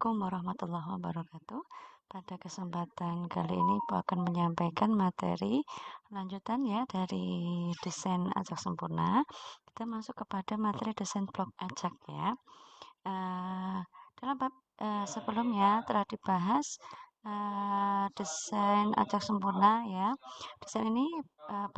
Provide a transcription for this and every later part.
Assalamualaikum warahmatullahi wabarakatuh. Pada kesempatan kali ini Ibu akan menyampaikan materi lanjutan ya dari desain acak sempurna. Kita masuk kepada materi desain blok acak ya. Dalam bab sebelumnya telah dibahas desain acak sempurna ya. Desain ini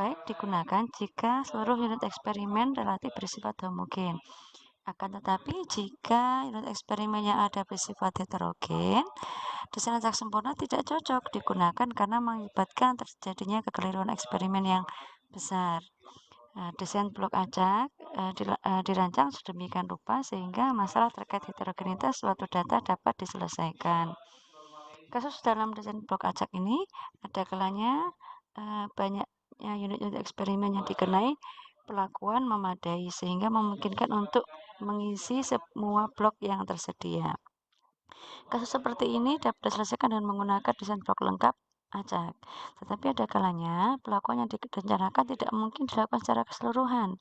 baik digunakan jika seluruh unit eksperimen relatif bersifat homogen. Akan tetapi, jika unit eksperimen yang ada bersifat heterogen, desain acak sempurna tidak cocok digunakan karena mengakibatkan terjadinya kekeliruan eksperimen yang besar. Desain blok acak dirancang sedemikian rupa sehingga masalah terkait heterogenitas suatu data dapat diselesaikan. Kasus dalam desain blok acak ini ada kalanya banyaknya unit-unit eksperimen yang dikenai perlakuan memadai sehingga memungkinkan untuk mengisi semua blok yang tersedia. Kasus seperti ini dapat diselesaikan dengan menggunakan desain blok lengkap acak. Tetapi ada kalanya pelakuan yang direncanakan tidak mungkin dilakukan secara keseluruhan,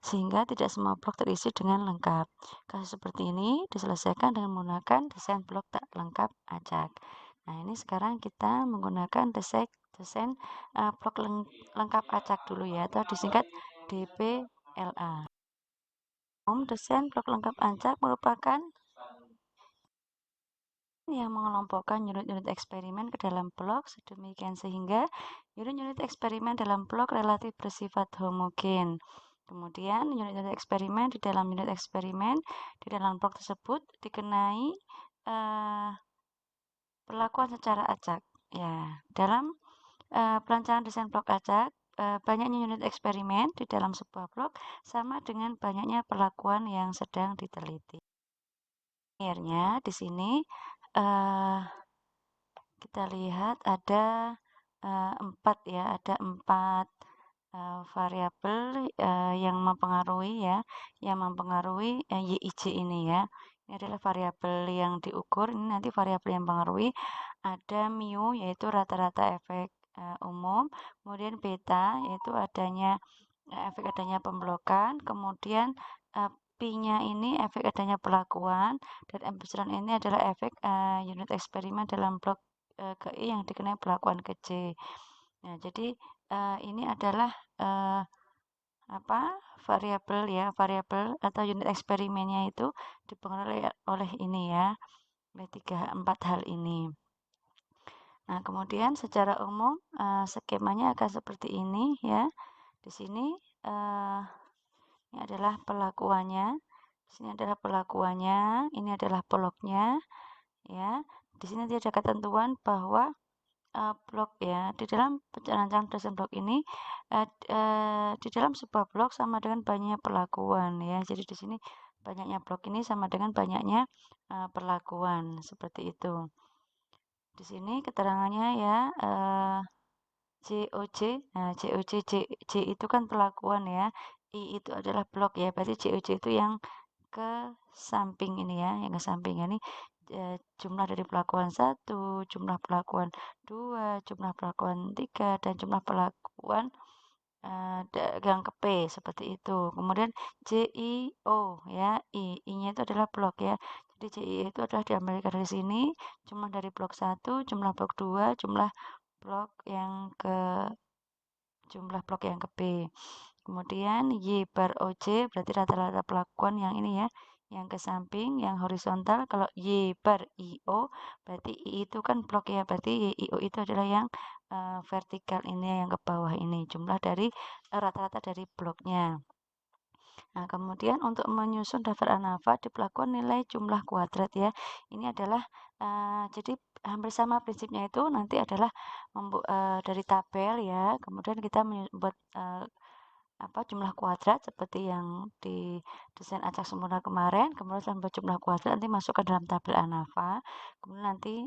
sehingga tidak semua blok terisi dengan lengkap. Kasus seperti ini diselesaikan dengan menggunakan desain blok tak lengkap acak. Nah, ini sekarang kita menggunakan desain blok lengkap acak dulu ya, atau disingkat DBLA. Desain blok lengkap acak merupakan yang mengelompokkan unit-unit eksperimen ke dalam blok sedemikian sehingga unit-unit eksperimen dalam blok relatif bersifat homogen. Kemudian unit-unit eksperimen di dalam unit eksperimen di dalam blok tersebut dikenai perlakuan secara acak. Ya, dalam perancangan desain blok acak, banyaknya unit eksperimen di dalam sebuah blok sama dengan banyaknya perlakuan yang sedang diteliti. Akhirnya di sini kita lihat ada 4 ya, ada 4 variabel yang mempengaruhi ya, YIJ ini ya. Ini adalah variabel yang diukur, ini nanti variabel yang mempengaruhi. Ada mu yaitu rata-rata efek umum, kemudian beta yaitu efek adanya pemblokan, kemudian P-nya ini efek adanya perlakuan, dan epsilon ini adalah efek unit eksperimen dalam blok ke I yang dikenai perlakuan ke J. Nah, jadi ini adalah variabel atau unit eksperimennya itu dipengaruhi oleh ini ya, oleh 4 hal ini. Nah, kemudian secara umum skemanya akan seperti ini ya. Di sini ini adalah perlakuannya. Di sini adalah perlakuannya, ini adalah bloknya ya. Di sini ada ketentuan bahwa blok ya, di dalam perancangan desain blok ini di dalam sebuah blok sama dengan banyaknya perlakuan ya. Jadi di sini banyaknya blok ini sama dengan banyaknya perlakuan seperti itu. Di sini keterangannya ya JOJ. Nah, J itu kan perlakuan ya. I itu adalah blok ya. Berarti JOJ itu yang ke samping ini ya, yang ke samping ini jumlah dari perlakuan 1, jumlah perlakuan 2, jumlah perlakuan 3, dan jumlah perlakuan yang ke P seperti itu. Kemudian JIO ya, I-nya itu adalah blok ya. Jadi JI itu adalah diambil dari sini, jumlah dari blok 1, jumlah blok 2, jumlah blok yang ke B. Kemudian Y bar OJ berarti rata-rata perlakuan yang ini ya, yang ke samping, yang horizontal. Kalau Y bar IO berarti I itu kan blok ya, berarti YIO itu adalah yang vertikal ini, yang ke bawah ini, jumlah dari rata-rata dari bloknya. Nah, kemudian untuk menyusun daftar ANAVA diperlakukan nilai jumlah kuadrat ya. Ini adalah jadi hampir sama prinsipnya itu nanti adalah dari tabel ya. Kemudian kita membuat jumlah kuadrat seperti yang di desain acak sempurna kemarin. Kemudian setelah membuat jumlah kuadrat nanti masukkan dalam tabel ANAVA. Kemudian nanti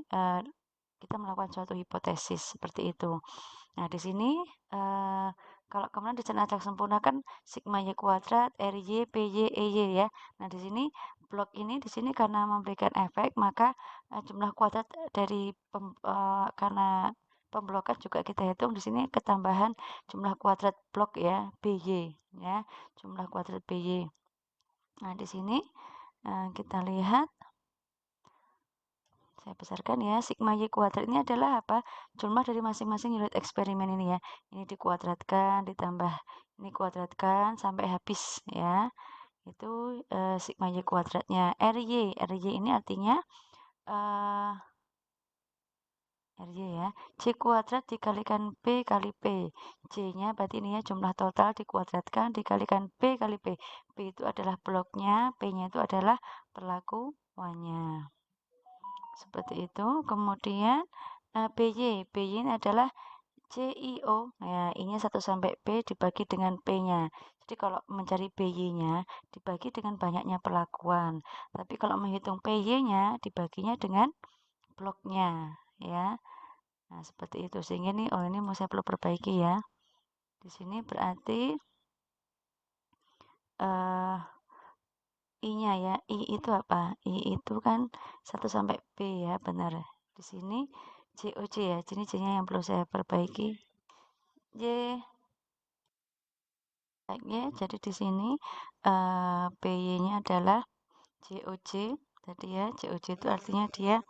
kita melakukan suatu hipotesis seperti itu. Nah, di sini kalau kemudian desain acak sempurna kan sigma Y kuadrat, RY, PY, EY ya. Nah, di sini blok ini di sini karena memberikan efek, maka jumlah kuadrat dari karena pemblokan juga kita hitung di sini ketambahan jumlah kuadrat blok ya, BY ya, jumlah kuadrat BY. Nah, di sini kita lihat Saya besarkan ya, sigma Y kuadrat ini adalah apa? Jumlah dari masing-masing unit eksperimen ini ya. Ini dikuadratkan, ditambah ini kuadratkan sampai habis ya. Itu sigma Y kuadratnya. RY ini artinya RY ya. C kuadrat dikalikan P kali P. C-nya berarti ini ya jumlah total dikuadratkan dikalikan P kali P. P itu adalah bloknya, P-nya itu adalah perlakuannya. Seperti itu. Kemudian BY ini adalah CIO. Ya, I-nya 1 sampai P dibagi dengan P-nya. Jadi kalau mencari BY-nya dibagi dengan banyaknya perlakuan. Tapi kalau menghitung PY-nya dibaginya dengan bloknya, ya. Nah, seperti itu. Sehingga nih, oh ini mau saya perlu perbaiki ya. Di sini berarti I-nya ya. I itu apa? I itu kan 1 sampai P ya, benar. Di sini COC ya. Ini C-nya yang perlu saya perbaiki. Y jadi di sini PY-nya adalah COC tadi ya. COC itu artinya dia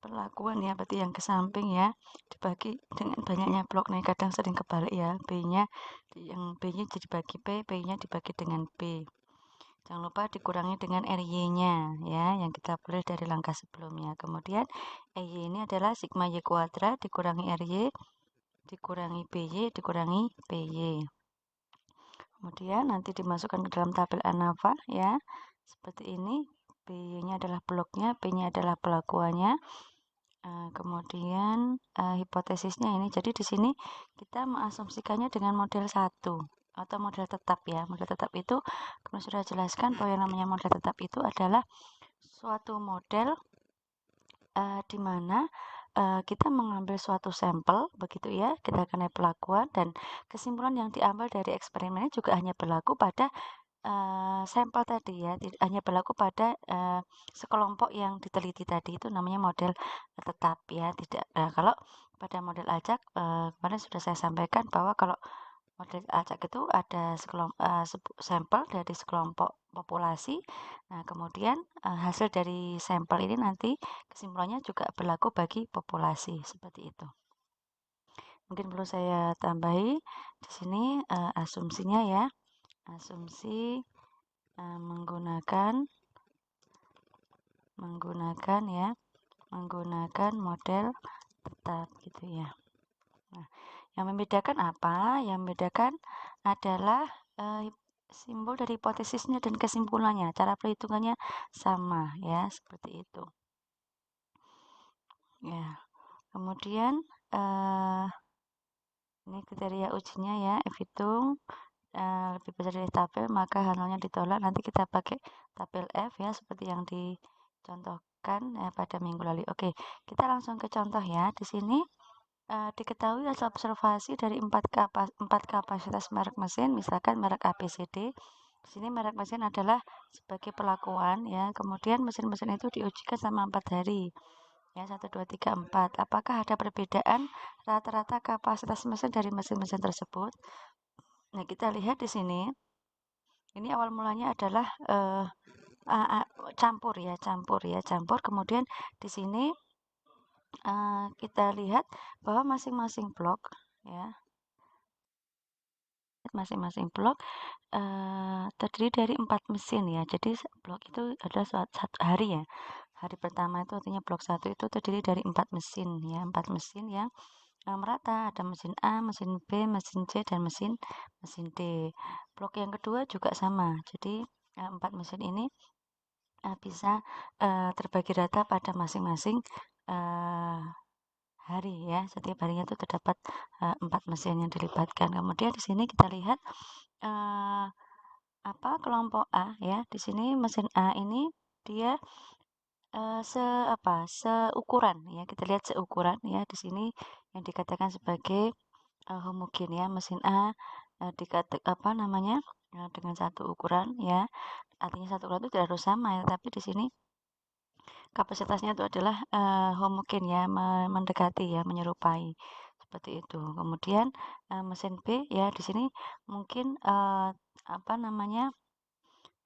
perlakuan ya, berarti yang ke samping ya, dibagi dengan banyaknya blok. Nah, kadang sering kebalik ya, B-nya yang B-nya jadi bagi P, P-nya dibagi dengan P. Jangan lupa dikurangi dengan RY-nya ya, yang kita boleh dari langkah sebelumnya. Kemudian EY ini adalah sigma Y kuadrat dikurangi RY, dikurangi BY, dikurangi PY. Kemudian nanti dimasukkan ke dalam tabel ANAVA ya, seperti ini. B-nya adalah bloknya, P-nya adalah pelakuannya. Kemudian hipotesisnya ini, jadi di sini kita mengasumsikannya dengan model 1 atau model tetap ya. Model tetap itu kami sudah jelaskan bahwa yang namanya model tetap itu adalah suatu model di mana kita mengambil suatu sampel begitu ya, kita kenai pelakuan dan kesimpulan yang diambil dari eksperimennya juga hanya berlaku pada sampel tadi ya, hanya berlaku pada sekelompok yang diteliti tadi, itu namanya model tetap ya. Tidak kalau pada model acak kemarin sudah saya sampaikan bahwa kalau model acak itu ada sampel dari sekelompok populasi. Nah, kemudian hasil dari sampel ini nanti kesimpulannya juga berlaku bagi populasi seperti itu. Mungkin perlu saya tambahi di sini asumsinya ya. Asumsi menggunakan model tetap gitu ya. Nah, yang membedakan apa? Yang membedakan adalah simbol dari hipotesisnya dan kesimpulannya. Cara perhitungannya sama ya, seperti itu. Ya. Kemudian ini kriteria ujinya ya, F hitung lebih besar dari tabel maka hal-halnya ditolak. Nanti kita pakai tabel F ya, seperti yang dicontohkan ya pada minggu lalu. Oke, kita langsung ke contoh ya. Di sini diketahui hasil observasi dari 4 kapasitas merek mesin, misalkan merek ABCD. Di sini merek mesin adalah sebagai pelakuan ya. Kemudian mesin-mesin itu diujikan selama 4 hari. Ya, 1, 2, 3, 4. Apakah ada perbedaan rata-rata kapasitas mesin dari mesin-mesin tersebut? Nah, kita lihat di sini. Ini awal mulanya adalah campur. Kemudian di sini kita lihat bahwa masing-masing blok ya, terdiri dari 4 mesin ya. Jadi blok itu adalah satu hari ya. Hari pertama itu artinya blok 1 itu terdiri dari 4 mesin ya, 4 mesin yang merata. Ada mesin A, mesin B, mesin C, dan mesin D. Blok yang kedua juga sama. Jadi 4 mesin ini bisa terbagi rata pada masing-masing hari ya. Setiap harinya itu terdapat 4 mesin yang dilibatkan. Kemudian di sini kita lihat kelompok A ya. Di sini mesin A ini dia seukuran ya. Kita lihat seukuran ya. Di sini yang dikatakan sebagai homogen ya. Mesin A dengan satu ukuran ya. Artinya satu ukuran itu tidak harus sama ya, tapi di sini kapasitasnya itu adalah homogen ya, mendekati ya, menyerupai seperti itu. Kemudian mesin B ya, di sini mungkin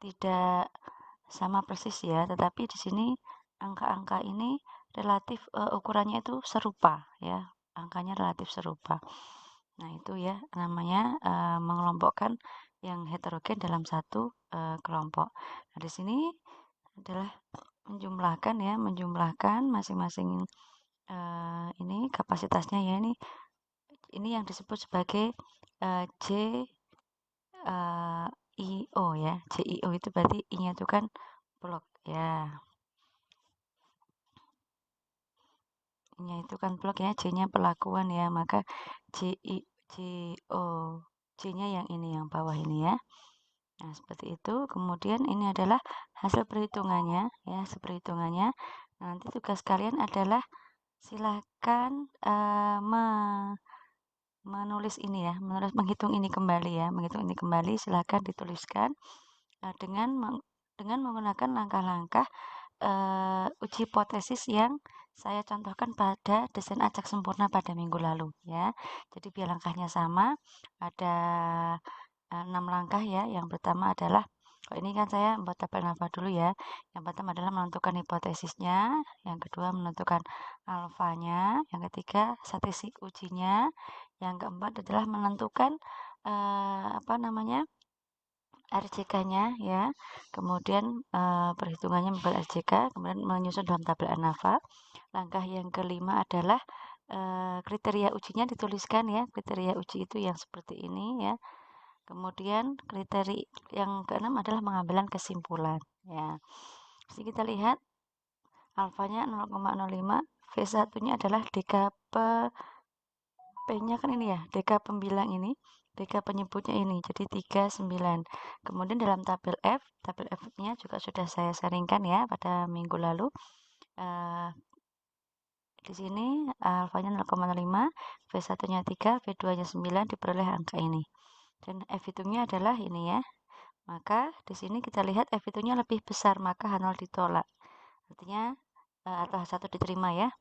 tidak sama persis ya, tetapi di sini angka-angka ini relatif ukurannya itu serupa ya, angkanya relatif serupa. Nah, itu ya namanya mengelompokkan yang heterogen dalam satu kelompok. Nah, di sini adalah menjumlahkan ya, menjumlahkan masing-masing ini kapasitasnya ya, ini yang disebut sebagai JIO ya. JIO itu berarti I-nya itu kan blok ya. I-nya itu kan blok ya, J-nya perlakuan ya, maka JIO. J-nya yang ini, yang bawah ini ya. Nah, seperti itu. Kemudian ini adalah hasil perhitungannya ya, hasil perhitungannya. Nanti tugas kalian adalah silakan menulis ini ya, menghitung ini kembali ya, menghitung ini kembali. Silakan dituliskan dengan menggunakan langkah-langkah uji hipotesis yang saya contohkan pada desain acak sempurna pada minggu lalu ya. Jadi biar langkahnya sama, ada 6 langkah ya. Yang pertama adalah, kalau ini kan saya membuat tabel alfa dulu ya. Yang pertama adalah menentukan hipotesisnya, yang kedua menentukan alfanya, yang ketiga statistik ujinya, yang keempat adalah menentukan apa namanya, RJK-nya ya, kemudian perhitungannya membuat RJK, kemudian menyusun dalam tabel ANAVA. Langkah yang kelima adalah kriteria ujinya dituliskan ya, kriteria uji itu yang seperti ini ya. Kemudian kriteria yang keenam adalah pengambilan kesimpulan ya. Jadi kita lihat alfanya 0,05, V1-nya adalah P-nya kan ini ya, DK pembilang ini, DK penyebutnya ini, jadi 39. Kemudian dalam tabel F-nya juga sudah saya sharingkan ya pada minggu lalu. Di sini alfanya 0,05, V1-nya 3, V2-nya 9, diperoleh angka ini. Dan F-nya adalah ini ya. Maka di sini kita lihat F-nya lebih besar, maka H0 ditolak. Artinya atau H1 diterima ya.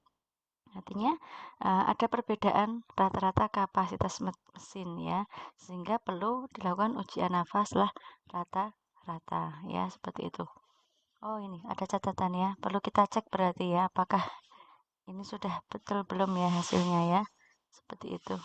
Artinya ada perbedaan rata-rata kapasitas mesin ya, sehingga perlu dilakukan uji ANAVA setelah rata-rata ya, seperti itu. Oh, ini ada catatan ya, perlu kita cek berarti ya, apakah ini sudah betul belum ya hasilnya ya, seperti itu.